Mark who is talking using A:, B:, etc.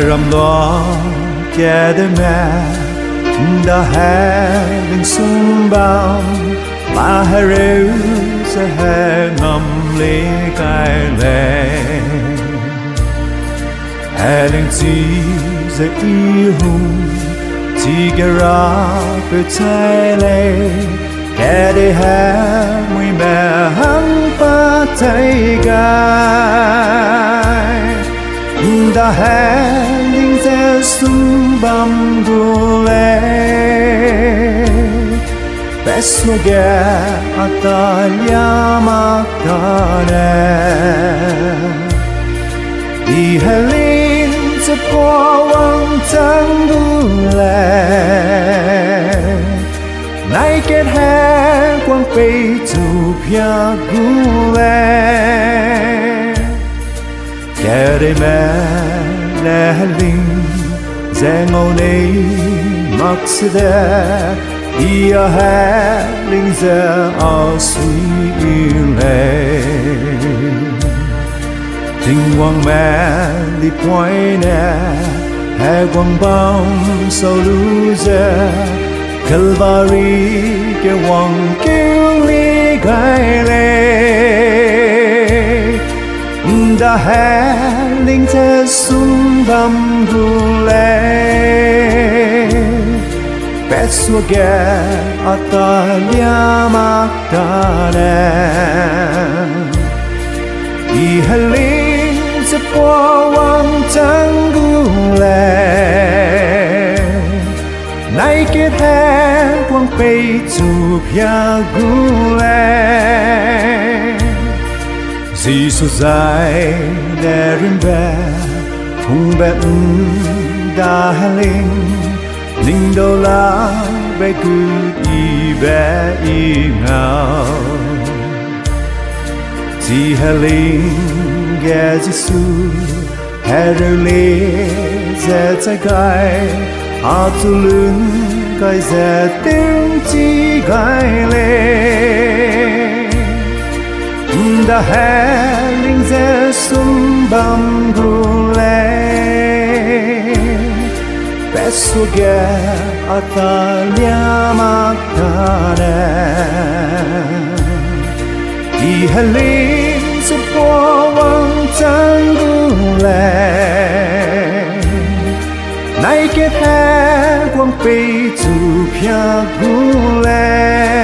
A: rầm lo che đêm mẹ đã hè linh sung bao mà hè rêu sẽ hè ngầm lê cài lệ hè linh chi sẽ y hùng chỉ cái ra về trái lệ kẻ để hè mùi mẹ hắn ba tay gai đã hè linh sẽ sung băm đu lệ Beso ge Atalia makane I helin se po wang tang du le Nai kết he quang pei tu pia gu le Kẻ đây mẹ le helin Zeng ngô nei mặc se de Ia hè linh giờ ở suy lệ Tình quang mẹ đi quay nè Hè quang bóng sâu lũ giờ Calvary kêu quang kêu ly gai lệ Đã hè linh giờ sung băm đu lệ Beso ge Atalia makane I helin se po wang tang gu le Nai kết he quang pei tu pia gu le Di su dài để rin be hung be da helin Ninh đô la bé cứ y bé y ngào Chỉ hà linh ghé Giê-xu Hè rêu lê dè trái gai À tu lưng gai dè tiếng chi gai lê Đã hè linh dè sung băm gu lê Beso ge Atalia makane I helin se po wang tang gu le Nai kết he quang pei tu pia gu le